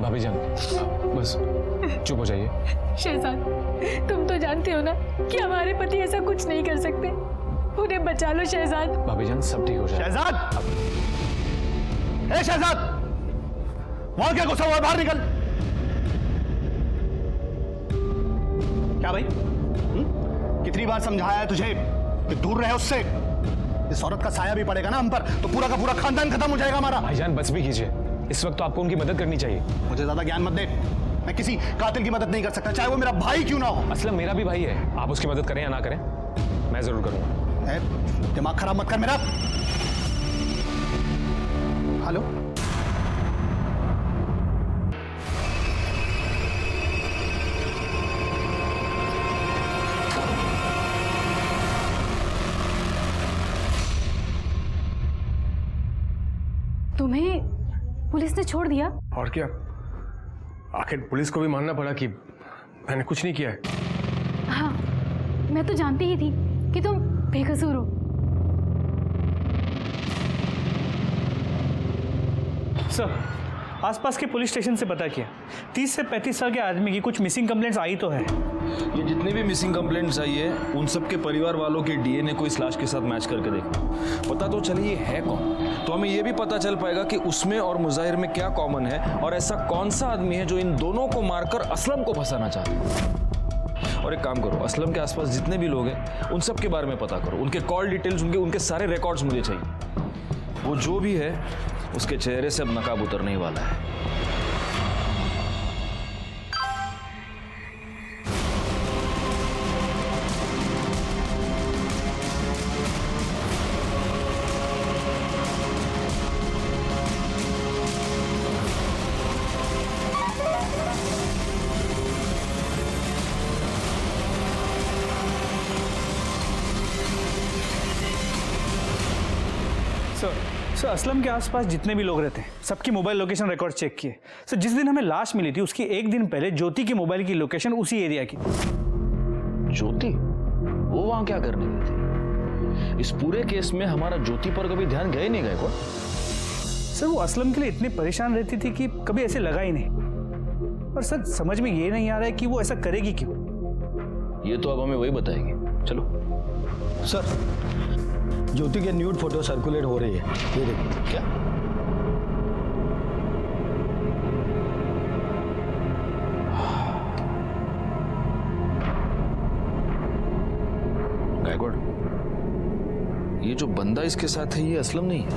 भाभी जान बस चुप हो जाइए। शहजाद, तुम तो जानते हो ना कि हमारे पति ऐसा कुछ नहीं कर सकते। उन्हें बचा लो शहजाद। भाभी जान सब ठीक हो जाए। शहजाद, ए शहजाद, वहां क्या घुसा हुआ है? बाहर निकल। क्या भाई? कितनी बार समझाया है तुझे कि दूर रहे उससे? इस औरत का साया भी पड़ेगा ना हम पर तो पूरा का पूरा खानदान खत्म हो जाएगा हमारा। भाईजान बस भी कीजिए, इस वक्त तो आपको उनकी मदद करनी चाहिए। मुझे ज्यादा ज्ञान मत दे, मैं किसी कातिल की मदद नहीं कर सकता, चाहे वो मेरा भाई क्यों ना हो। असलम मेरा भी भाई है, आप उसकी मदद करें या ना करें मैं जरूर करूंगा। दिमाग खराब मत कर मेरा। हेलो, तुम्हें पुलिस ने छोड़ दिया? और क्या, आखिर पुलिस को भी मानना पड़ा कि मैंने कुछ नहीं किया है। हाँ, मैं तो जानती ही थी कि तुम बेकसूर हो। सर, आसपास के पुलिस स्टेशन से पता किया, 30 से 35 साल के आदमी की कुछ मिसिंग कंप्लेंट्स आई तो है। ये जितनी भी मिसिंग कंप्लेंट्स आई है उन सब के परिवार वालों के डीएनए को इस लाश के साथ मैच करके देखा, पता तो चले ये है कौन, तो हमें ये भी पता चल पाएगा कि उसमें और मुजाहिर में क्या कॉमन है और ऐसा कौन सा आदमी है जो इन दोनों को मारकर असलम को फंसाना चाहता है। और एक काम करो, असलम के आसपास जितने भी लोग हैं उन सब के बारे में पता करो, उनके कॉल डिटेल्स, उनके सारे रिकॉर्ड्स मुझे चाहिए। वो जो भी है उसके चेहरे से अब नकाब उतरने ही वाला है। सर, असलम के आसपास जितने भी लोग रहते हैं सबकी मोबाइल लोकेशन रिकॉर्ड चेक किए। सर, जिस दिन हमें लाश मिली थी उसकी एक दिन पहले ज्योति की मोबाइल की लोकेशन उसी एरिया की। ज्योति? वो वहां क्या करने गई थी? इस पूरे केस में हमारा ज्योति पर कभी ध्यान गए नहीं गए को? सर, वो असलम के लिए इतनी परेशान रहती थी कि कभी ऐसे लगा ही नहीं। और सर, समझ में ये नहीं आ रहा है कि वो ऐसा करेगी क्यों। ये तो अब हमें वही बताएगी। चलो। सर, ज्योति के न्यूड फोटो सर्कुलेट हो रही है, ये देखिए। क्या? गायकवाड़, ये जो बंदा इसके साथ है ये असलम नहीं है,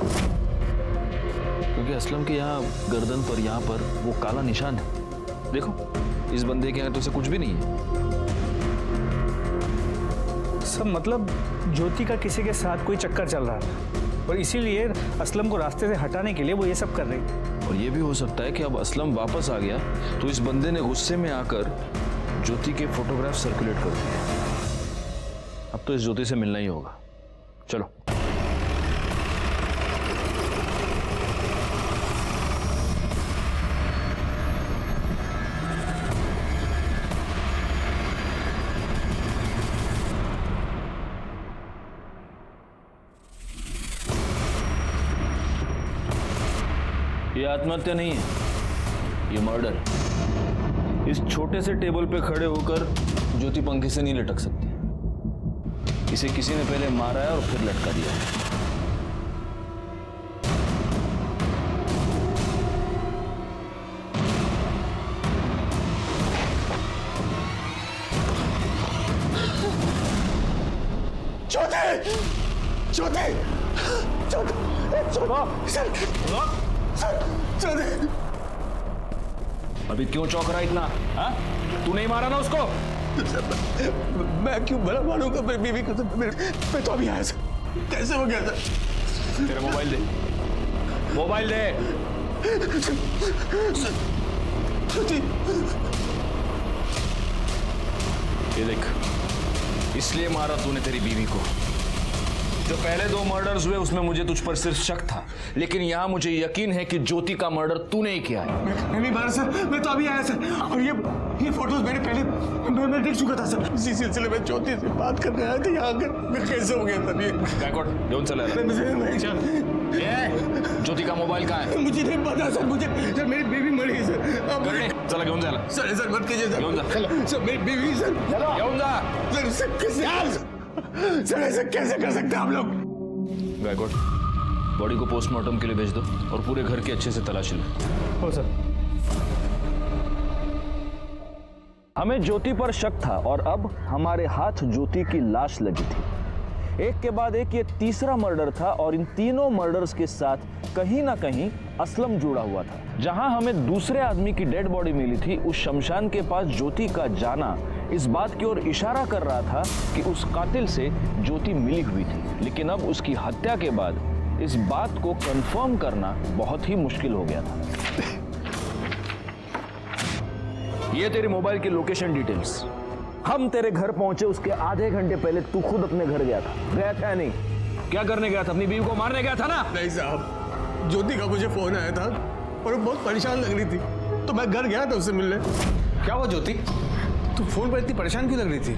क्योंकि असलम के यहाँ गर्दन पर, यहाँ पर वो काला निशान है। देखो, इस बंदे के यहाँ तो से कुछ भी नहीं है। सब मतलब ज्योति का किसी के साथ कोई चक्कर चल रहा था और इसीलिए असलम को रास्ते से हटाने के लिए वो ये सब कर रही थी। और ये भी हो सकता है कि अब असलम वापस आ गया तो इस बंदे ने गुस्से में आकर ज्योति के फोटोग्राफ सर्कुलेट कर दिए। अब तो इस ज्योति से मिलना ही होगा। चलो। ये आत्महत्या नहीं है, ये मर्डर है। इस छोटे से टेबल पे खड़े होकर ज्योति पंखे से नहीं लटक सकती। इसे किसी ने पहले मारा है और फिर लटका दिया है। ज्योति, ज्योति, ज्योति, अभी क्यों चौंक रहा इतना? हाँ? तू नहीं मारा ना उसको? मैं क्यों भला मारूंगा? मेरी बीवी को तो मैं तो अभी आया सर। कैसे हो गया सर? तेरा मोबाइल दे, मोबाइल दे। ये देख, इसलिए मारा तूने तेरी बीवी को। जो पहले 2 मर्डर्स हुए उसमें मुझे तुझ पर सिर्फ शक था, लेकिन यहां मुझे यकीन है कि ज्योति का मर्डर तूने ही किया है। मैं नहीं मारा सर, मैं तो अभी आया सर। और ये फोटोज मैंने पहले मैं देख चुका था सर। इसी सिलसिले में ज्योति से बात करने आया था यहाँ आकर। मैं कैसे हो गया तब ये? गायकवाड़, घेऊन चला रहा मुझे ज्योति का मोबाइल कहाँ है? मुझे नहीं पता सर। मुझे सर, मेरी बेबी मरी है सर। करणे, चला घेऊन जायला सर सर मत कीजिए घेऊन जा सर मेरी बीवी सर घेऊन जा सर सर कैसे सर ऐसे कैसे कर सकते हैं आप लोग? गायकवाड़, बॉडी को पोस्टमार्टम के लिए भेज दो और पूरे घर की अच्छे से तलाशी लो। हो सर। हमें ज्योति पर शक था और अब हमारे हाथ ज्योति की लाश लगी थी। एक के बाद एक ये तीसरा मर्डर था और इन तीनों मर्डर्स के साथ कहीं ना कहीं असलम जुड़ा हुआ था। जहां हमें दूसरे आदमी की डेड बॉडी मिली थी, उस शमशान के पास ज्योति का जाना इस बात की ओर इशारा कर रहा था कि उस कातिल से ज्योति मिली हुई थी। लेकिन अब उसकी हत्या के बाद इस बात को कंफर्म करना बहुत ही मुश्किल हो गया था। ये तेरी मोबाइल की लोकेशन डिटेल्स। हम तेरे घर पहुंचे उसके आधे घंटे पहले तू खुद अपने घर गया था या नहीं? क्या करने गया था? अपनी बीवी को मारने गया था ना? नहीं साहब, ज्योति का मुझे फोन आया था और वो बहुत परेशान लग रही थी, तो मैं घर गया था उससे मिलने। क्या हुआ ज्योति, तू फोन पर इतनी परेशान क्यों लग रही थी?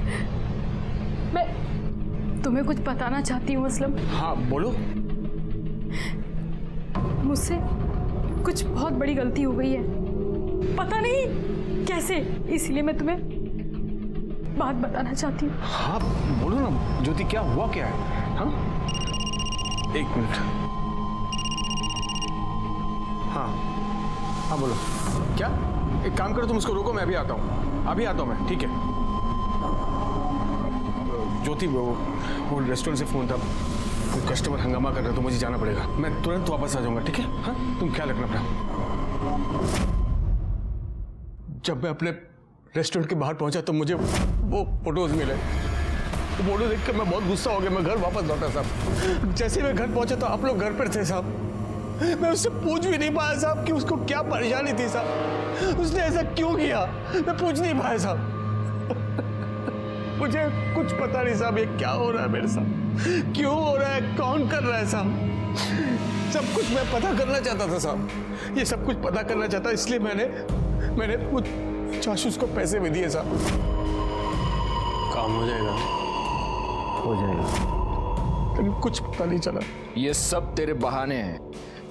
मैं तुम्हें कुछ बताना चाहती हूँ असलम। हाँ बोलो। मुझसे कुछ बहुत बड़ी गलती हो गई है, पता नहीं कैसे, इसलिए मैं तुम्हें बात बताना चाहती हूँ। हाँ बोलो ना ज्योति, क्या हुआ क्या है? हाँ एक मिनट। हाँ हाँ बोलो। क्या? एक काम करो, तुम उसको रोको, मैं अभी आता हूँ, अभी आता हूँ मैं, ठीक है? ज्योति, वो रेस्टोरेंट से फोन था, वो कस्टमर हंगामा कर रहा है तो मुझे जाना पड़ेगा। मैं तुरंत वापस आ जाऊंगा, ठीक है? हाँ तुम ख्याल रखना अपना। जब मैं अपने रेस्टोरेंट के बाहर पहुंचा तो मुझे वो फोटोज मिले। वो फोटो देख कर मैं बहुत गुस्सा हो गया। मैं घर वापस लौटा साहब। जैसे मैं घर पहुंचा तो आप लोग घर पर थे साहब। मैं उससे पूछ भी नहीं पाया साहब कि उसको क्या परेशानी थी साहब, उसने ऐसा क्यों किया, मैं पूछ नहीं पाया साहब। मुझे कुछ पता नहीं साहब, ये क्या हो रहा है मेरे साथ, क्यों हो रहा है, कौन कर रहा है साहब। सब कुछ मैं पता करना चाहता था साहब, ये सब कुछ पता करना चाहता, इसलिए मैंने कुछ जासूस को पैसे भी दिए साहब। काम हो जाएगा? हो जाएगा। लेकिन कुछ पता नहीं चला। ये सब तेरे बहाने हैं।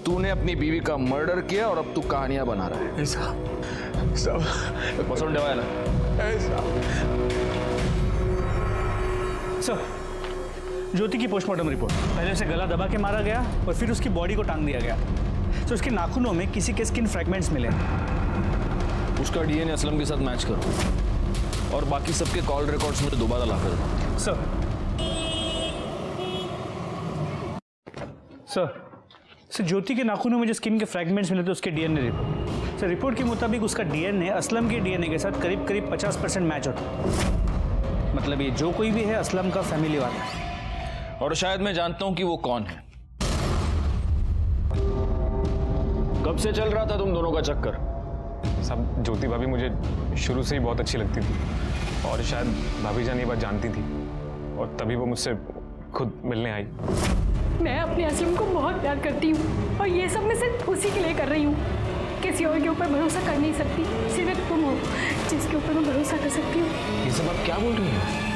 तूने अपनी बीवी का मर्डर किया और अब तू कहानियां बना रहा है। सब बसवून ठेवायला। सर, ज्योति की पोस्टमार्टम रिपोर्ट। पहले उसे गला दबा के मारा गया और फिर उसकी बॉडी को टांग दिया गया। तो उसके नाखूनों में किसी के स्किन फ्रैगमेंट्स मिले। उसका डीएनए असलम के साथ मैच करो और बाकी सबके कॉल रिकॉर्ड्स में दोबारा ला कर दो। सर ज्योति के नाखूनों में जो स्किन के फ्रैगमेंट्स मिले थे उसके डीएनए रिपोर्ट। सर रिपोर्ट के मुताबिक उसका डीएनए असलम के डीएनए के साथ करीब 50% मैच होता है। मतलब ये जो कोई भी है असलम का फैमिली वाला है। और शायद मैं जानता हूं कि वो कौन है। कब से चल रहा था तुम दोनों का चक्कर? सब ज्योति भाभी मुझे शुरू से ही बहुत अच्छी लगती थी और शायद भाभी जान ये बात जानती थी और तभी वो मुझसे खुद मिलने आई। मैं अपने असलम को बहुत प्यार करती हूँ और ये सब मैं सिर्फ उसी के लिए कर रही हूँ। किसी और के ऊपर भरोसा कर नहीं सकती, सिर्फ तुम हो जिसके ऊपर मैं भरोसा कर सकती हूँ। ये सब आप क्या बोल रही हैं?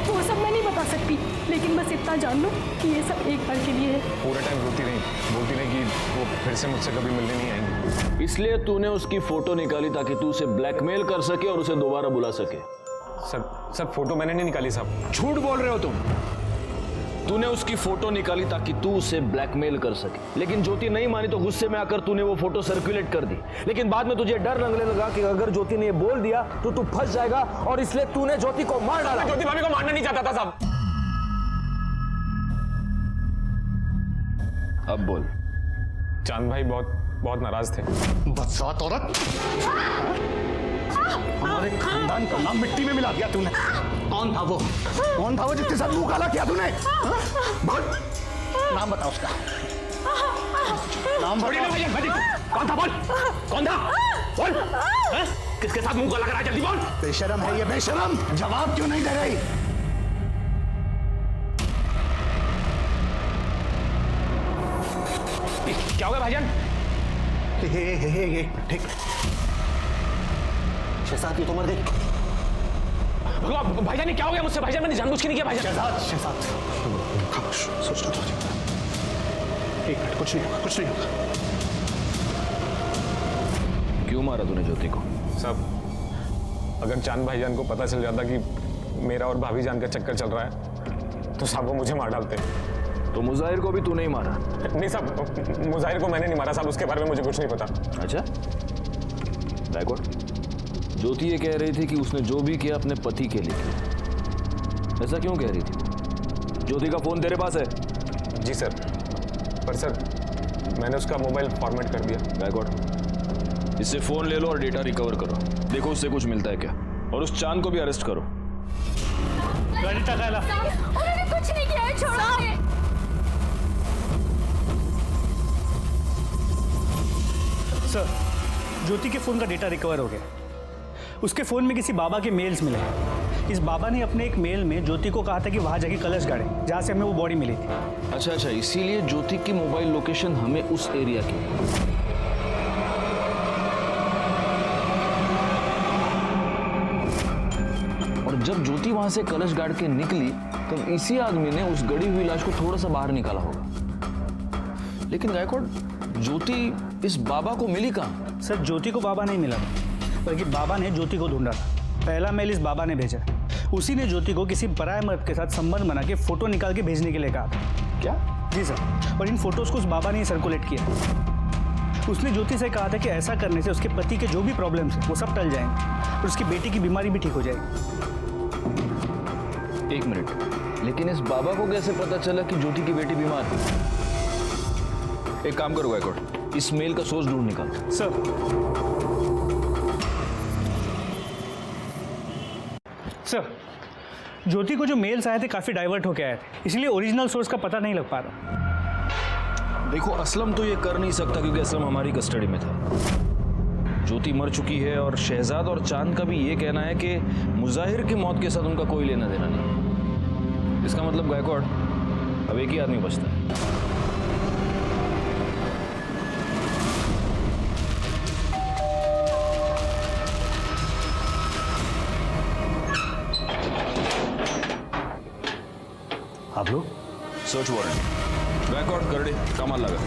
वो सब मैं नहीं बता सकती, लेकिन बस इतना जान लो कि ये सब एक बार के लिए है। पूरा टाइम रोती रही, बोलती रही कि वो फिर से मुझसे कभी मिलने नहीं आएंगी। इसलिए तूने उसकी फोटो निकाली ताकि तू उसे ब्लैकमेल कर सके और उसे दोबारा बुला सके। सर फोटो मैंने नहीं निकाली साहब। झूठ बोल रहे हो तुम। तूने उसकी फोटो निकाली ताकि तू उसे ब्लैकमेल कर सके, लेकिन ज्योति नहीं मानी तो गुस्से में आकर तूने वो फोटो सर्कुलेट कर दी। लेकिन बाद में तुझे डर लगने लगा कि अगर ज्योति ने ये बोल दिया तो तू फंस जाएगा और इसलिए तूने ज्योति को मार डाला। ज्योति भाभी को मारना नहीं चाहता था साहब। अब बोल। चांद भाई बहुत नाराज थे। बदसात औरत, हमारे खानदान का नाम मिट्टी में मिला दिया तूने। कौन था वो? कौन था वो जिसके साथ मुंह काला किया तूने? बोल, नाम बता उसका। नाम बता। कौन था? बोल कौन था? बोल किसके साथ मुंह काला करा? जल्दी बोल। बेशरम है ये, बेशरम। जवाब क्यों नहीं दे रही? क्या हो गया भाईजान? ठीक। शहजाद की उम्र देख। भाईजान क्या हो गया मुझसे? भाईजान मैंने जानबूझ के नहीं किया भाईजान। शहजाद खामोश, सोचना तो। एक मिनट, कुछ नहीं होगा। क्यों मारा तूने ज्योति को? साहब अगर चांद भाईजान को पता चल जाता कि मेरा और भाभी जान का चक्कर चल रहा है तो साहब वो मुझे मार डालते। तो मुजाहिर को भी तूने ही मारा? नहीं साहब, मुजाहिर को मैंने नहीं मारा साहब, उसके बारे में मुझे कुछ नहीं पता। अच्छा, बैकवर्ड। ज्योति ये कह रही थी कि उसने जो भी किया अपने पति के लिए किया। ऐसा क्यों कह रही थी? ज्योति का फोन तेरे पास है? जी सर, पर सर मैंने उसका मोबाइल फॉर्मेट कर दिया। बैकवर्ड, इससे फोन ले लो और डेटा रिकवर करो, देखो उससे कुछ मिलता है क्या, और उस चांद को भी अरेस्ट करो। गाड़ी टकाला। उन्होंने कुछ नहीं किया है, छोड़ो। सर, ज्योति के फोन का डेटा रिकवर हो गया। उसके फोन में किसी बाबा के मेल्स मिले हैं। इस बाबा ने अपने एक मेल में ज्योति को कहा था कि वहां जाके कलश गाड़े जहां से हमें वो बॉडी मिली थी। अच्छा, इसीलिए ज्योति की मोबाइल लोकेशन हमें उस एरिया की। और जब ज्योति वहां से कलश गाड़ के निकली तब इसी आदमी ने उस गड़ी हुई लाश को थोड़ा सा बाहर निकाला होगा। लेकिन गायकवाड़, ज्योति इस बाबा को मिली कहां? सर, ज्योति को बाबा नहीं मिला था, बल्कि बाबा ने ज्योति को ढूंढा था। पहला मेल इस बाबा ने भेजा। उसी ने ज्योति को किसी पराये मर्द के साथ संबंध बना के फोटो निकाल के भेजने के लिए कहा था। क्या? जी सर, और इन फोटोज को उस बाबा ने ही सर्कुलेट किया। उसने ज्योति से कहा था कि ऐसा करने से उसके पति के जो भी प्रॉब्लम्स हैं वो सब टल जाएंगे और उसकी बेटी की बीमारी भी ठीक हो जाएगी। एक मिनट, लेकिन इस बाबा को कैसे पता चला कि ज्योति की बेटी बीमार है? एक काम करो गायकवाड़, इस मेल का सोर्स ढूंढ निकालो। सर, ज्योति को जो मेल्स आए थे काफी डाइवर्ट होके आए थे, इसलिए ओरिजिनल सोर्स का पता नहीं लग पा रहा। देखो, असलम तो ये कर नहीं सकता क्योंकि असलम हमारी कस्टडी में था। ज्योति मर चुकी है और शहजाद और चांद का भी ये कहना है कि मुजाहिर की मौत के साथ उनका कोई लेना देना नहीं। इसका मतलब गायकवाड़, अब एक ही आदमी बचता है। आप लोग? सर्च वारंट गायकवाड़ कर दे, कमाल लगा।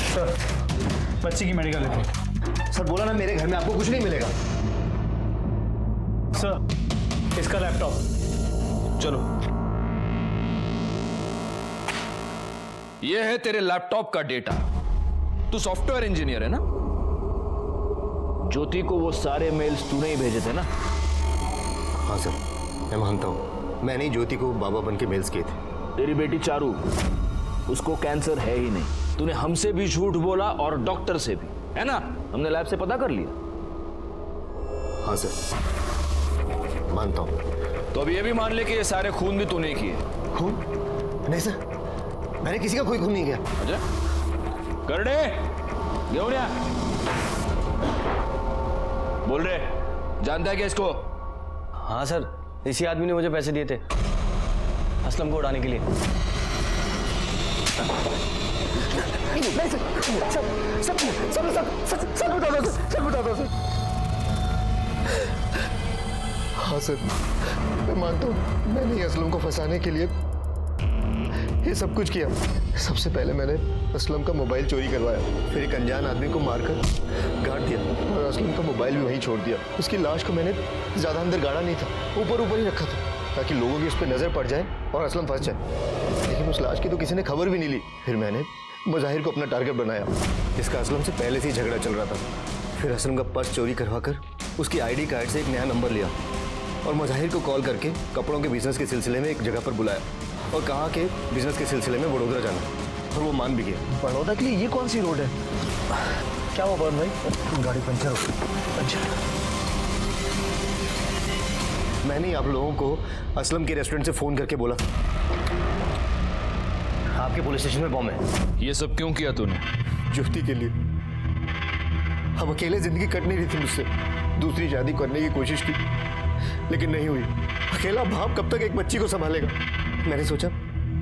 सर, बच्ची की मेडिकल रिपोर्ट। सर बोला ना मेरे घर में आपको कुछ नहीं मिलेगा। सर, इसका लैपटॉप। चलो, ये है तेरे लैपटॉप का डेटा। तू सॉफ्टवेयर इंजीनियर है ना? ज्योति को वो सारे मेल्स तूने ही भेजे थे ना? हाँ सर, मैं मानता हूँ मैंने ही ज्योति को बाबा बन के मेल्स किए थे। तेरी बेटी चारू, उसको कैंसर है ही नहीं। तूने हमसे भी झूठ बोला और डॉक्टर से भी, है ना? हमने लैब से पता कर लिया। हाँ सर, मानता हूँ। तो अब ये भी मान ले कि ये सारे खून भी तूने किए। खून? नहीं सर, मैंने किसी का कोई खून नहीं किया। अच्छा, कर दे, घेऊन या। बोल रहे, जानता है क्या इसको? हाँ सर, इसी आदमी ने मुझे पैसे दिए थे असलम को उड़ाने के लिए। हाँ सर, मैं मानता हूँ मैंने ही असलम को फंसाने के लिए ये सब कुछ किया। सबसे पहले मैंने असलम का मोबाइल चोरी करवाया, फिर एक अनजान आदमी को मारकर गाड़ दिया और असलम का मोबाइल भी वहीं छोड़ दिया। उसकी लाश को मैंने ज़्यादा अंदर गाड़ा नहीं था, ऊपर ऊपर ही रखा था ताकि लोगों की उस पर नज़र पड़ जाए और असलम फंस जाए। लेकिन उस लाश की तो किसी ने खबर भी नहीं ली। फिर मैंने मुजाहिर को अपना टारगेट बनाया, जिसका असलम से पहले से ही झगड़ा चल रहा था। फिर असलम का पर्स चोरी करवा कर उसकी ID कार्ड से एक नया नंबर लिया और मुजाहिर को कॉल करके कपड़ों के बिजनेस के सिलसिले में एक जगह पर बुलाया और कहा कि बिजनेस के सिलसिले में वडोदरा जाना, और वो मान भी गया। बड़ौदा के लिए ये कौन सी रोड है? क्या हुआ पवन भाई? गाड़ी पंचर हो गई। अच्छा, मैंने ही आप लोगों को असलम के रेस्टोरेंट से फोन करके बोला आपके पुलिस स्टेशन में बॉम्ब है। ये सब क्यों किया तूने? ज्योति के लिए। अब अकेले जिंदगी कट नहीं रही थी मुझसे। दूसरी शादी करने की कोशिश की लेकिन नहीं हुई। अकेला बाप कब तक एक बच्ची को संभालेगा? मैंने सोचा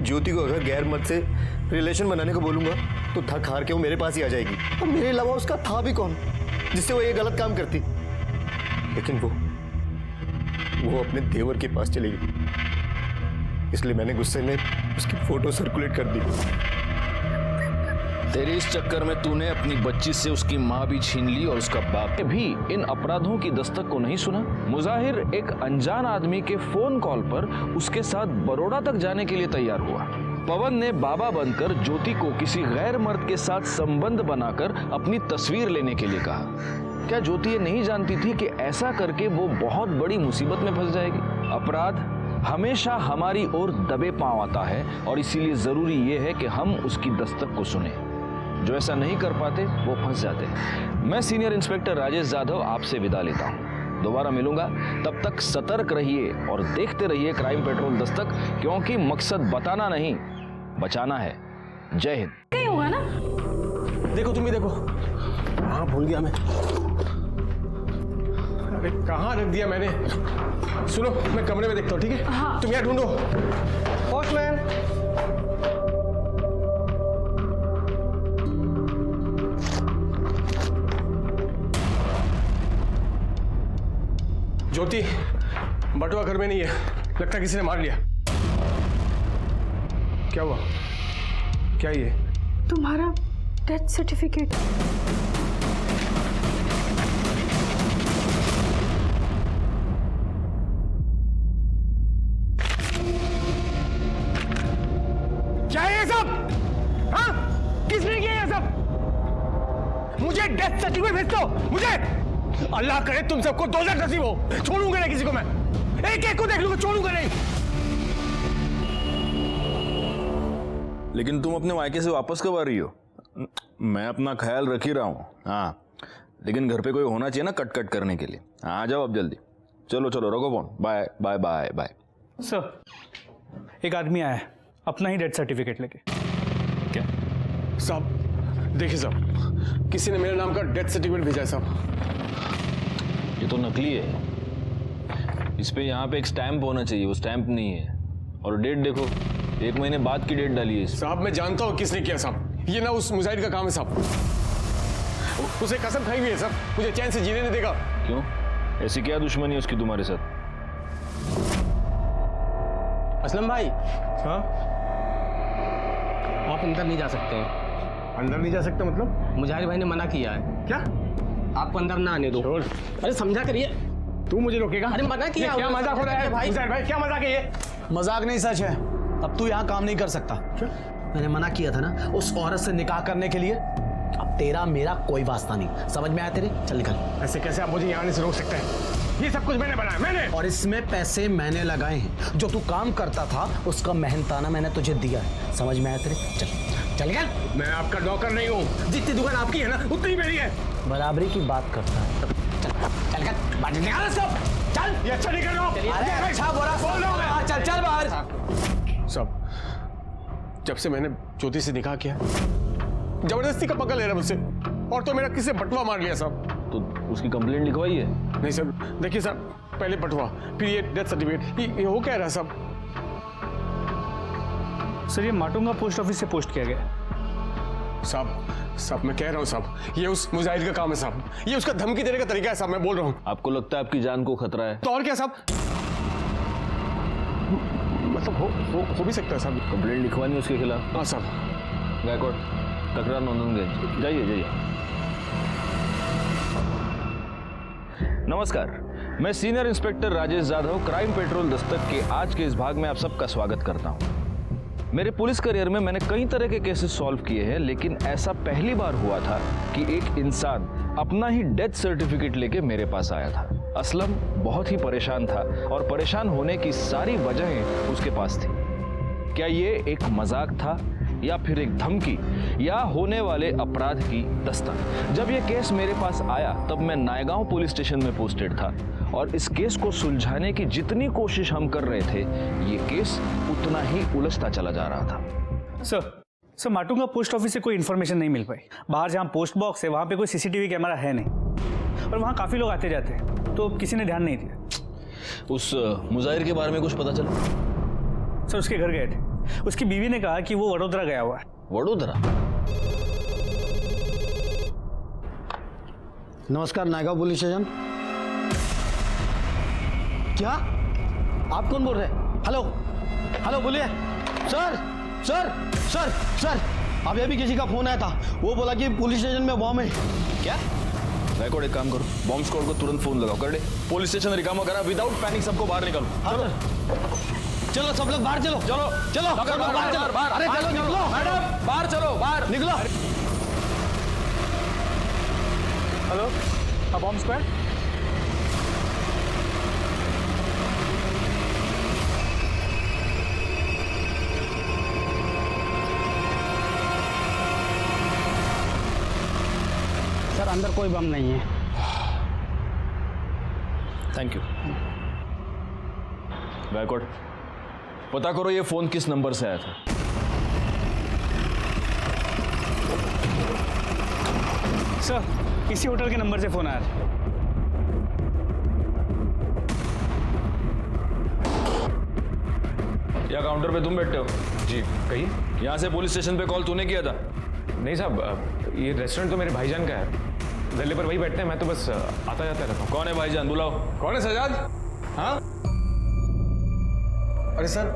ज्योति को अगर गैर मर्द से रिलेशन बनाने को बोलूंगा तो थक हार के वो मेरे पास ही आ जाएगी। अब मेरे अलावा उसका था भी कौन जिससे वो ये गलत काम करती? लेकिन वो अपने देवर के पास चली गई। इसलिए मैंने गुस्से में उसकी फोटो सर्कुलेट कर दी। तेरे इस चक्कर में तूने अपनी बच्ची से उसकी माँ भी छीन ली और उसका बाप भी इन अपराधों की दस्तक को नहीं सुना। मुजाहिर एक अनजान आदमी के फोन कॉल पर उसके साथ बड़ौदा तक जाने के लिए तैयार हुआ। पवन ने बाबा बनकर ज्योति को किसी गैर मर्द के साथ संबंध बनाकर अपनी तस्वीर लेने के लिए कहा। क्या ज्योति ये नहीं जानती थी कि ऐसा करके वो बहुत बड़ी मुसीबत में फंस जाएगी? अपराध हमेशा हमारी ओर दबे पांव आता है और इसीलिए जरूरी ये है कि हम उसकी दस्तक को सुने। जो ऐसा नहीं कर पाते वो फंस जाते हैं। मैं सीनियर इंस्पेक्टर राजेश यादव आपसे विदा लेता हूँ। दोबारा मिलूंगा, तब तक सतर्क रहिए और देखते रहिए क्राइम पेट्रोल दस्तक, क्योंकि मकसद बताना नहीं बचाना है। जय हिंद। कहीं होगा ना? देखो तुम भी देखो। हाँ भूल गया मैं। अरे कहाँ रख दिया मैंने? सुनो मैं कमरे में देखता हूँ, ठीक है? हाँ। तुम यहाँ ढूंढो। पोस्टमैन। ज्योति, बटुआ घर में नहीं है, लगता किसी ने मार लिया। क्या हुआ? क्या ये? तुम्हारा डेथ सर्टिफिकेट। क्या है ये सब? हाँ? किसने किया ये सब? मुझे डेथ सर्टिफिकेट भेज दो, मुझे। अल्लाह करे तुम सबको दोज़ख नसीब हो। छोड़ूंगा नहीं किसी को मैं। एक एक को देख लूंगा, छोड़ूंगा नहीं। लेकिन तुम अपने मायके से वापस कब आ रही हो? मैं अपना ख्याल रख ही रहा हूँ। हाँ, लेकिन घर पे कोई होना चाहिए ना कट कट करने के लिए। आ जाओ अब जल्दी। चलो चलो, रखो phone. Bye bye bye bye. Sir, एक आदमी आया है अपना ही डेथ सर्टिफिकेट लेके। क्या साहब देखिए साहब, किसी ने मेरे नाम का डेथ सर्टिफिकेट भेजा है साहब। ये तो नकली है। इस पे यहाँ पे एक स्टैंप होना चाहिए, वो स्टैंप नहीं है। और डेट देखो, 1 महीने बाद की डेट डाली है इस। साहब मैं जानता हूँ किसने किया साहब। ये ना उस मुजाहिद का काम है साहब। उसे कसम खाई हुई है साहब, मुझे चैन से जीने नहीं देगा। क्यों? ऐसी क्या दुश्मनी है उसकी तुम्हारे साथ? असलम भाई, हाँ? आप अंदर नहीं जा सकते हैं। अंदर नहीं जा सकता मतलब? मुजाहिर भाई ने मना किया है। क्या? आपको अंदर ना आने दो। छोड़। अरे समझा करिए। तू मुझे रोकेगा? अरे मना किया। ये क्या मजाक हो रहा है भाई? मुजाहिद भाई, क्या मजाक है ये? मजाक नहीं, सच है। अब तू यहाँ काम नहीं कर सकता। मैंने मना किया था ना उस औरत से निकाह करने के लिए। अब तेरा मेरा कोई वास्ता नहीं, समझ में आया तेरे? चल निकल। ऐसे कैसे आप मुझे यहाँ आने से रोक सकते हैं? ये सब कुछ मैंने बनाया, मैंने। और इसमें पैसे मैंने लगाए हैं। जो तू काम करता था उसका मेहनताना मैंने तुझे दिया है, समझ में आया तेरे? चल चल निकल। मैं आपका नौकर नहीं हूँ। जितनी दुकान आपकी है ना उतनी मेरी है। बराबरी की बात करता है। चल चल निकल, बाहर निकाल इसको। चल। ये अच्छा नहीं कर रहा हूँ। अरे अच्छा बोला, चल चल बाहर। सब जब से मैंने ज्योति से निकाह किया, जबरदस्ती का पकड़ ले रहा मुझसे, और तो मेरा किसी बटवा मार लिया साहब। तो उसकी कंप्लेंट लिखवाई है? नहीं सर, देखिए सर, पहले बटवा फिर ये डेथ सर्टिफिकेट, ये हो क्या रहा साहब? सर, ये माटुंगा पोस्ट ऑफिस से पोस्ट किया गया। साहब मैं कह रहा हूँ साहब, ये उस मुजाहिद का काम है साहब। ये उसका धमकी देने का तरीका है साहब, मैं बोल रहा हूँ। आपको लगता है आपकी जान को खतरा है? तो और क्या साहब? मतलब हो भी सकता है साहब। कंप्लेंट लिखवानी है उसके खिलाफ? हाँ साहब। गायकवाड़, तकरार नोंदनगंज, जाइए जाइए। नमस्कार, मैं senior inspector Rajesh Yadav crime petrol Dastak के आज के इस भाग में आप सबका स्वागत करता हूं। मेरे पुलिस करियर में मैंने कई तरह के केसेस सॉल्व किए हैं, लेकिन ऐसा पहली बार हुआ था कि एक इंसान अपना ही डेथ सर्टिफिकेट लेके मेरे पास आया था। असलम बहुत ही परेशान था और परेशान होने की सारी वजहें उसके पास थी। क्या ये एक मजाक था या फिर एक धमकी या होने वाले अपराध की दस्तक? जब यह केस मेरे पास आया तब मैं नायगांव पुलिस स्टेशन में पोस्टेड था और इस केस को सुलझाने की जितनी कोशिश हम कर रहे थे, ये केस उतना ही उलझता चला जा रहा था। सर, माटुंगा पोस्ट ऑफिस से कोई इन्फॉर्मेशन नहीं मिल पाई। बाहर जहाँ पोस्ट बॉक्स है वहाँ पे कोई सीसीटीवी कैमरा है नहीं, और वहाँ काफ़ी लोग आते जाते हैं, तो किसी ने ध्यान नहीं दिया। उस मुजाहिर के बारे में कुछ पता चला? सर, उसके घर गए थे। उसकी बीवी ने कहा कि वो वडोदरा गया हुआ है। वडोदरा? नमस्कार, नायगांव पुलिस स्टेशन। क्या? आप कौन बोल रहे हैं? हेलो हेलो, बोलिए सर। सर सर सर अभी अभी किसी का फोन आया था, वो बोला कि पुलिस स्टेशन में बॉम्ब है। क्या गायकवाड़, एक काम करो, बॉम्ब स्क्वाड को तुरंत फोन लगाओ। कर दे, पुलिस स्टेशन रिकामा करा, विदाउट पैनिक सबको बाहर निकालो। हाँ सर, चलो सब लोग बाहर चलो, चलो चलो सब लोग बाहर चलो, अरे चलो निकलो मैडम, बाहर चलो, बाहर निकलो। Hello, bomb squad. सर अंदर कोई बम नहीं है। Thank you. गायकवाड़, पता करो ये फोन किस नंबर से आया था। सर इसी होटल के नंबर से फोन आया था। या काउंटर पे तुम बैठते हो? जी कहिए। यहाँ से पुलिस स्टेशन पे कॉल तूने किया था? नहीं साहब, ये रेस्टोरेंट तो मेरे भाईजान का है, गले पर वही बैठते हैं, मैं तो बस आता जाता रहता हूँ। कौन है भाईजान, बुलाओ। कौन है सजाद? हाँ? अरे सर,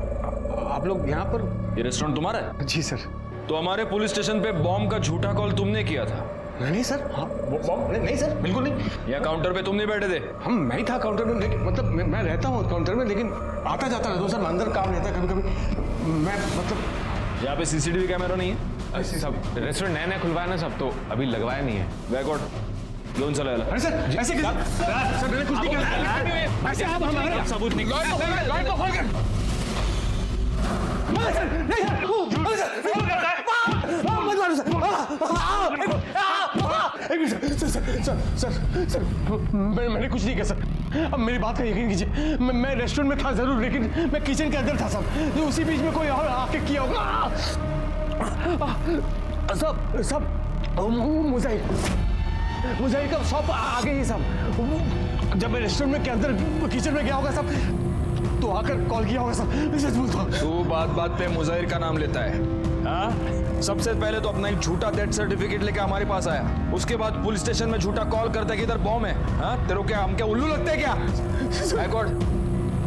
आप लोग यहाँ पर? ये रेस्टोरेंट तुम्हारा है? जी सर। तो हमारे पुलिस स्टेशन पे बॉम्ब का झूठा कॉल तुमने किया था? नहीं सर, हाँ नहीं सर, बिल्कुल नहीं। या काउंटर पे तुम नहीं बैठे थे? हम मैं ही था काउंटर में, लेकिन मतलब मैं रहता हूँ काउंटर में, लेकिन आता जाता रहता हूँ सर, अंदर काम रहता है कभी कभी, मैं मतलब। यहाँ पे सीसीटीवी कैमरा नहीं है? सब रेस्टोरेंट नया नया खुलवाया ना, सब तो अभी लगवाया नहीं है। गायकवाड़, लोन चला। अरे सर ऐसे कैसे? सर मैंने कुछ नहीं किया। ऐसे आप हमारा सबूत निकालो। मैंने कुछ नहीं किया सर, अब मेरी बात का यकीन कीजिए, मैं रेस्टोरेंट में था जरूर, लेकिन मैं किचन के अंदर था सर, जो उसी बीच में कोई और आके किया होगा। सब मुझे का शॉप आगे ही सब, जब मैं रेस्टोरेंट में के अंदर किचन में गया होगा सब, तो आकर कॉल किया होगा सब, मैं सच बोलता हूँ। तू बात बात पे मुजाहिर का नाम लेता है, हाँ? सबसे पहले तो अपना एक झूठा डेथ सर्टिफिकेट लेके हमारे पास आया, उसके बाद पुलिस स्टेशन में झूठा कॉल करता है कि इधर बॉम्ब है। हाँ, तेरे क्या, हम क्या उल्लू लगते हैं क्या? गायकवाड़,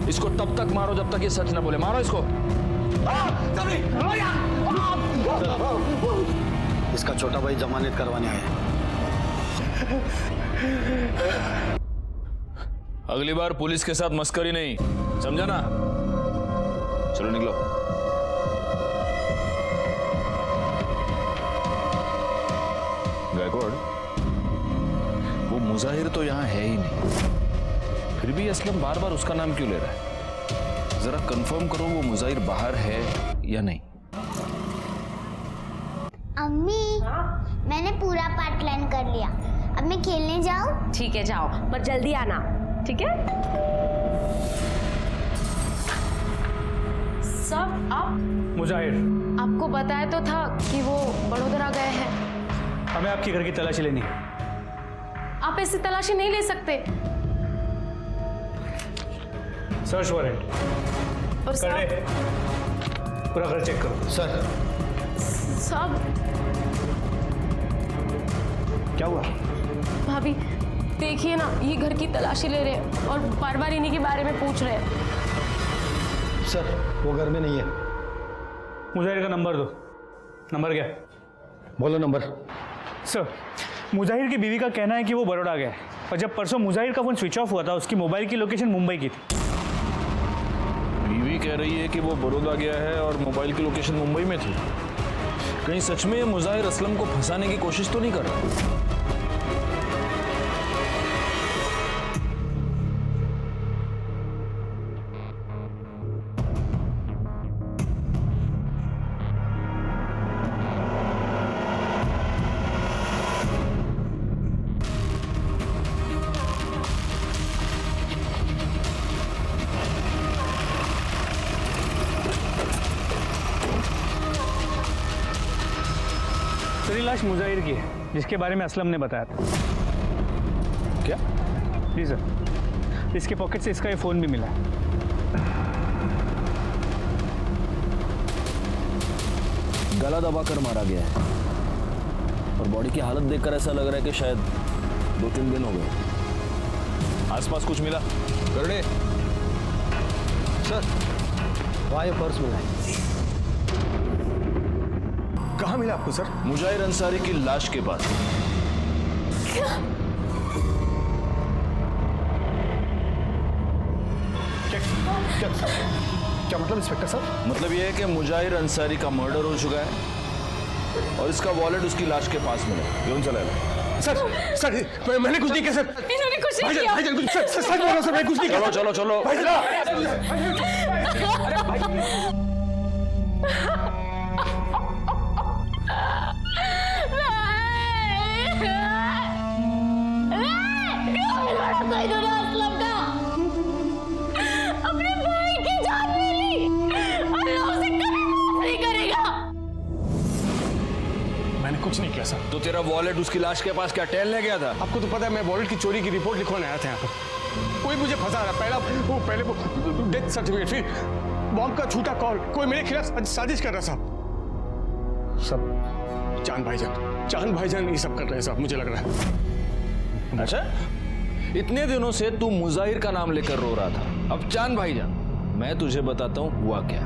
इसको तब तक मारो जब तक ये सच ना बोले। मारो इसको। इसका छोटा भाई जमानत करवाने आया। अगली बार पुलिस के साथ मस्करी नहीं, समझा ना? चलो निकलो। गायकवाड़, वो मुजाहिर तो यहां है ही नहीं, फिर भी असलम बार बार उसका नाम क्यों ले रहा है? जरा कंफर्म करो वो मुजाहिर बाहर है या नहीं। अम्मी, मैंने पूरा पार्ट प्लान कर लिया, अब मैं खेलने जाऊं? ठीक है जाओ, पर जल्दी आना, ठीक है? सब आप? मुजाहिर, आपको बताया तो था कि वो बड़ोदरा गए हैं। हमें आपके घर की तलाशी लेनी है। आप ऐसी तलाशी नहीं ले सकते। सर्च वारंट और कर ले, पूरा घर चेक करो। सर सब क्या हुआ? भाभी देखिए ना, ये घर की तलाशी ले रहे हैं और बार बार इन्हीं के बारे में पूछ रहे हैं। सर वो घर में नहीं है। मुजाहिर का नंबर दो। नंबर क्या? बोलो नंबर। सर, मुजाहिर की बीवी का कहना है कि वो बड़ौदा गया है, और जब परसों मुजाहिर का फोन स्विच ऑफ हुआ था, उसकी मोबाइल की लोकेशन मुंबई की थी। बीवी कह रही है कि वो बड़ौदा गया है और मोबाइल की लोकेशन मुंबई में थी। कहीं सच में मुजाहिर असलम को फंसाने की कोशिश तो नहीं कर रहा? तेरी लाश मुजाहिर की है, जिसके बारे में असलम ने बताया था। क्या? जी सर, इसके पॉकेट से इसका ये फोन भी मिला है। गला दबाकर मारा गया है और बॉडी की हालत देखकर ऐसा लग रहा है कि शायद 2-3 दिन हो गए। आसपास कुछ मिला? गरडे सर, वहाँ ये पर्स मिला है। कहाँ मिला आपको सर? मुजाहिर अंसारी की लाश के पास। क्या मतलब इंस्पेक्टर साहब? मतलब यह है कि मुजाहिर अंसारी का मर्डर हो चुका है और इसका वॉलेट उसकी लाश के पास मिला। कौन चला है? सर मैंने कुछ नहीं किया सर। इन्होंने कुछ नहीं किया। भाईजान कुछ सच बोल रहा हूं सर, मैं कुछ नहीं किया। चलो चलो चलो। अपने भाई की जान ले ली, अल्लाह उसे कभी माफ नहीं करेगा। मैंने कुछ नहीं किया सर। तो तेरा वॉलेट उसकी लाश के पास क्या टहलने गया था? आपको तो पता है मैं वॉलेट की चोरी की रिपोर्ट लिखवाने आया था यहाँ पर। कोई मुझे फंसा रहा, पहले वो डेथ सर्टिफिकेट, फिर बॉम्ब का झूठा कॉल, कोई मेरे खिलाफ साजिश कर रहा था। सब चांद भाईजान ये सब कर रहे हैं साहब, मुझे लग रहा है। अच्छा, इतने दिनों से तू मुजाहिर का नाम लेकर रो रहा था, अब चांद भाईजान। मैं तुझे बताता हूँ हुआ क्या।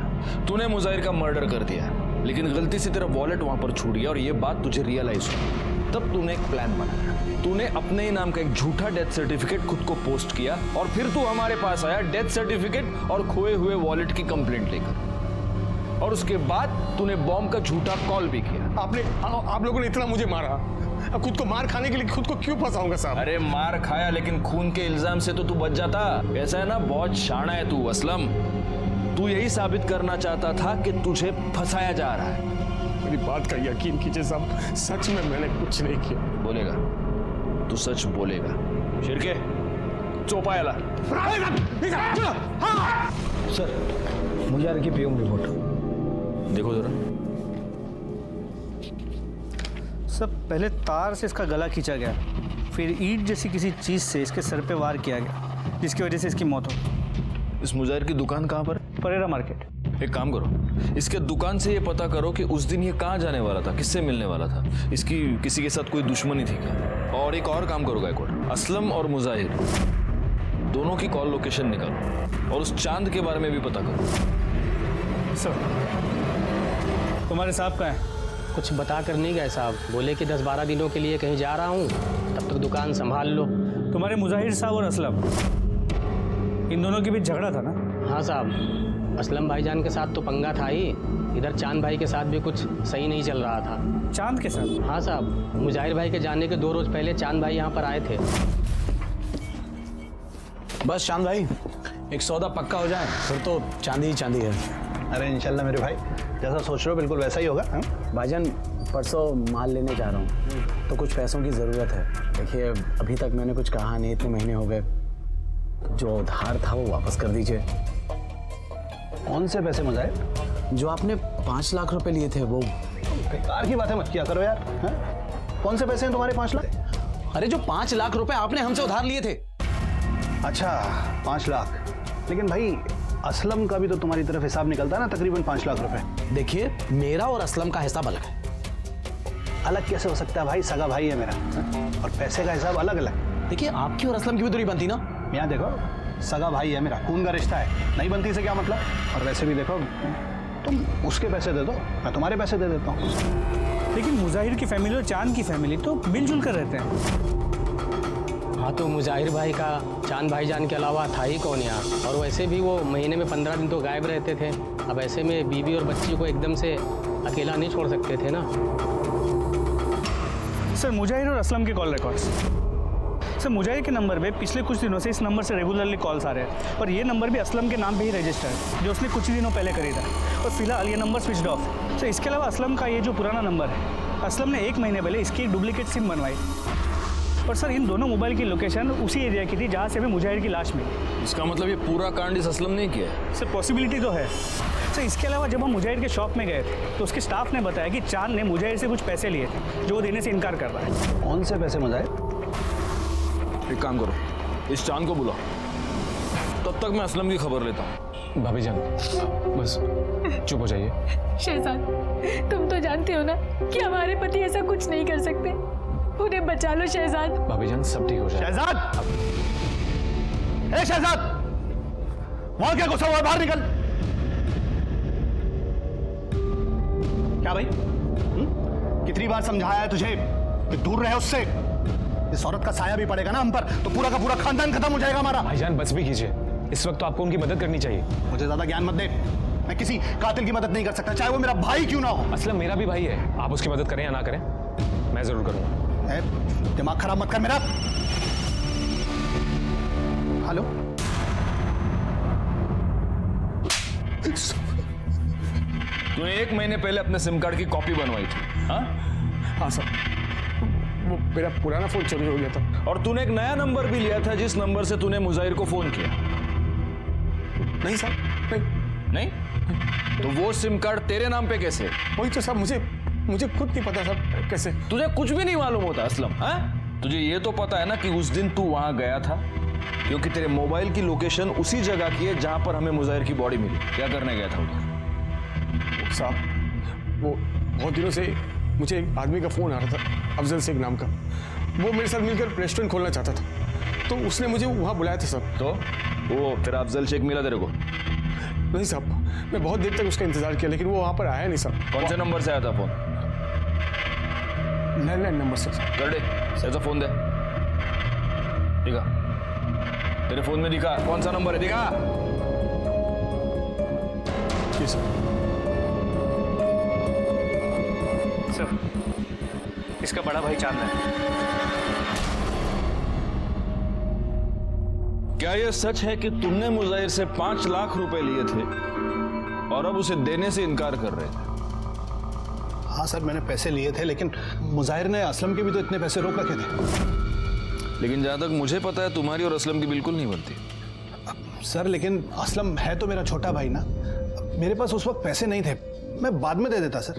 तूने मुजाहिर का मर्डर कर दिया, लेकिन गलती से तेरा वॉलेट वहां पर छूट गया और ये बात तुझे रियलाइज हुई। तब तूने एक प्लान बनाया, तूने अपने ही नाम का एक झूठा डेथ सर्टिफिकेट खुद को पोस्ट किया और फिर तू हमारे पास आया डेथ सर्टिफिकेट और खोए हुए वॉलेट की कंप्लेंट लेकर। और उसके बाद तूने बॉम्ब का झूठा कॉल भी किया। आप लोगों ने इतना मुझे मारा, अब खुद को मार खाने के लिए खुद को क्यों फंसाऊंगा साहब? अरे मार खाया, लेकिन खून के इल्जाम से तो तू बच जाता। ऐसा है ना, बहुत शाना है तू असलम। तू यही साबित करना चाहता था कि तुझे फंसाया जा रहा है। मेरी बात का यकीन कीजिए साहब, सच में मैंने कुछ नहीं किया। बोलेगा, तू सच बोलेगा। शिरके चौपायाला। सर मुजाहिर की पीएम रिपोर्ट देखो जरा। सब पहले तार से इसका गला खींचा गया, फिर ईंट जैसी किसी चीज से इसके सर पे वार किया गया, जिसकी वजह से इसकी मौत हो। इस मुजाहिर की दुकान कहाँ पर? परेरा मार्केट। एक काम करो, इसके दुकान से ये पता करो कि उस दिन ये कहाँ जाने वाला था, किससे मिलने वाला था, इसकी किसी के साथ कोई दुश्मनी थी क्या? और एक और काम करो गायकवाड़, असलम और मुजाहिर दोनों की कॉल लोकेशन निकालो और उस चांद के बारे में भी पता करो। सर तुम्हारे साहब का है? कुछ बता कर नहीं गए साहब, बोले कि 10-12 दिनों के लिए कहीं जा रहा हूँ, तब तक दुकान संभाल लो। तुम्हारे मुजाहिर साहब और असलम, इन दोनों के बीच झगड़ा था ना? हाँ साहब, असलम भाईजान के साथ तो पंगा था ही, इधर चांद भाई के साथ भी कुछ सही नहीं चल रहा था। चांद के साथ? हाँ साहब, मुजाहिर भाई के जाने के 2 रोज पहले चांद भाई यहाँ पर आए थे। बस चांद भाई, एक सौदा पक्का हो जाए फिर तो चांदी ही चांदी है। अरे इंशाल्लाह मेरे भाई, जैसा सोच रहे हो बिल्कुल वैसा ही होगा। भाईजान परसों माल लेने जा रहा हूँ, तो कुछ पैसों की ज़रूरत है। देखिए अभी तक मैंने कुछ कहा नहीं, इतने महीने हो गए, जो उधार था वो वापस कर दीजिए। कौन से पैसे मुजाहिर? जो आपने 5 लाख रुपए लिए थे वो। बेकार की बातें मत किया करो यार। हा? कौन से पैसे हैं तुम्हारे 5 लाख? अरे जो 5 लाख रुपए आपने हमसे उधार लिए थे। अच्छा 5 लाख, लेकिन भाई असलम का भी तो तुम्हारी तरफ हिसाब निकलता है ना, तकरीबन 5 लाख रुपए। देखिए मेरा और असलम का हिसाब अलग है। अलग कैसे हो सकता है भाई, सगा भाई है मेरा। और पैसे का हिसाब अलग अलग। देखिए आपकी और असलम की भी तो नहीं बनती ना। यहाँ देखो, सगा भाई है मेरा, खून का रिश्ता है, नहीं बनती से क्या मतलब। और वैसे भी देखो, तुम उसके पैसे दे दो, मैं तुम्हारे पैसे दे देता हूँ। लेकिन मुजाहिर की फैमिली और चांद की फैमिली तो मिलजुल कर रहते हैं। हाँ तो मुजाहिर भाई का चांद भाईजान के अलावा था ही कौन यहाँ, और वैसे भी वो महीने में 15 दिन तो गायब रहते थे। अब ऐसे में बीवी और बच्ची को एकदम से अकेला नहीं छोड़ सकते थे ना। सर मुजाहिर और असलम के कॉल रिकॉर्ड्स। सर मुजाहिर के नंबर पे पिछले कुछ दिनों से इस नंबर से रेगुलरली कॉल्स आ रहे हैं, और ये नंबर भी असलम के नाम पे ही रजिस्टर है, जो उसने कुछ ही दिनों पहले खरीदा, और फिलहाल ये नंबर स्विच्ड ऑफ। सर इसके अलावा असलम का ये जो पुराना नंबर है, असलम ने 1 महीने पहले इसकी एक डुप्लीकेट सिम बनवाई, और सर इन दोनों मोबाइल की लोकेशन उसी एरिया की थी जहाँ से अभी मुजाहिर की लाश मिली। इसका मतलब ये पूरा कांड इस असलम ने किया है? सर पॉसिबिलिटी तो है। सर इसके अलावा जब हम मुजाहिर के शॉप में गए थे तो उसके स्टाफ ने बताया कि चांद ने मुजाहिर से कुछ पैसे लिए थे, जो वो देने से इनकार कर रहा है। कौन से पैसे मुजाहिर? एक काम करो, इस चांद को बुलाओ, तब तक मैं असलम की खबर लेता हूँ। भाभी जान बस चुप हो जाइए। शहजाद, तुम तो जानते हो ना कि हमारे पति ऐसा कुछ नहीं कर सकते, उन्हें बचा लो शहजाद। भाभी जान सब ठीक हो जाए। शहजाद, ए शहजाद, वहां क्या गुस्सा हुआ, बाहर निकल। क्या भाई कितनी बार समझाया है तुझे कि दूर रहे उससे। इस औरत का साया भी पड़ेगा ना हम पर तो पूरा का पूरा खानदान खत्म हो जाएगा हमारा। भाईजान बस भी कीजिए, इस वक्त तो आपको उनकी मदद करनी चाहिए। मुझे ज्यादा ज्ञान मत दे, मैं किसी कातिल की मदद नहीं कर सकता, चाहे वो मेरा भाई क्यों ना हो। असलम मेरा भी भाई है, आप उसकी मदद करें या ना करें, मैं जरूर करूंगा। दिमाग खराब मत कर मेरा। हेलो, तूने 1 महीने पहले अपने सिम कार्ड की कॉपी बनवाई थी, हाँ? हाँ सर, वो मेरा पुराना फोन चोरी हो गया था। और तूने एक नया नंबर भी लिया था जिस नंबर से तूने मुजाहिर को फोन किया। नहीं सर, नहीं? तो वो सिम कार्ड तेरे नाम पे कैसे? वही तो साहब, मुझे खुद नहीं पता साहब कैसे। तुझे कुछ भी नहीं मालूम होता असलम, हाँ? तुझे ये तो पता है ना कि उस दिन तू वहां गया था क्योंकि तेरे मोबाइल की लोकेशन उसी जगह की है जहां पर हमें मुजाहिर की बॉडी मिली। क्या करने गया था उधर? साहब वो बहुत दिनों से मुझे एक आदमी का फोन आ रहा था, अफजल शेख नाम का। वो मेरे साथ मिलकर रेस्टोरेंट खोलना चाहता था, तो उसने मुझे वहां बुलाया था साहब। तो वो फिर अफजल शेख मिला तेरे को? नहीं साहब, मैं बहुत देर तक उसका इंतजार किया लेकिन वो वहां पर आया नहीं साहब। कौन से नंबर से आया था फोन? लैंडलाइन नंबर से। कर दे, ऐसा फोन दे, दिखा तेरे फोन में, दिखा कौन सा नंबर है, दिखा। जी सर। सर, इसका बड़ा भाई चांद है। क्या यह सच है कि तुमने मुजाहिर से 5 लाख रुपए लिए थे और अब उसे देने से इनकार कर रहे थे? हाँ सर, मैंने पैसे लिए थे लेकिन मुजाहिर ने असलम के भी तो इतने पैसे रोक रखे थे। लेकिन जहां तक मुझे पता है तुम्हारी और असलम की बिल्कुल नहीं बनती। सर लेकिन असलम है तो मेरा छोटा भाई ना, मेरे पास उस वक्त पैसे नहीं थे, मैं बाद में दे देता सर।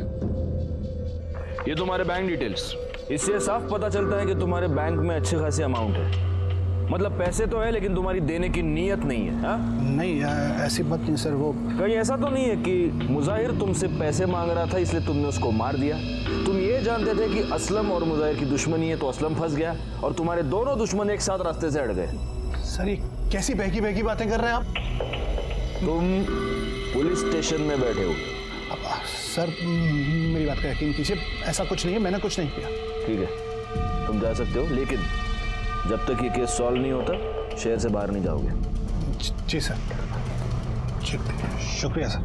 ये तुम्हारे बैंक डिटेल्स, इससे साफ पता चलता है कि तुम्हारे बैंक में अच्छे खासे अमाउंट है। मतलब पैसे तो है लेकिन तुम्हारी देने की नीयत नहीं है, हाँ? नहीं ऐसी बात नहीं सर। वो कहीं ऐसा तो नहीं है कि मुजाहिर तुमसे पैसे मांग रहा था इसलिए तुमने उसको मार दिया? तुम ये जानते थे कि असलम और मुजाहिर की दुश्मनी है तो असलम फंस गया और तुम्हारे दोनों दुश्मन एक साथ रास्ते से हट गए। सर ये कैसी बहकी बातें कर रहे हैं आप? तुम पुलिस स्टेशन में बैठे हो। सर मेरी बात का यकीन कीजिए, ऐसा कुछ नहीं है, मैंने कुछ नहीं किया। ठीक है, तुम जा सकते हो लेकिन जब तक ये केस सॉल्व नहीं होता शहर से बाहर नहीं जाओगे। जी सर, शुक्रिया सर।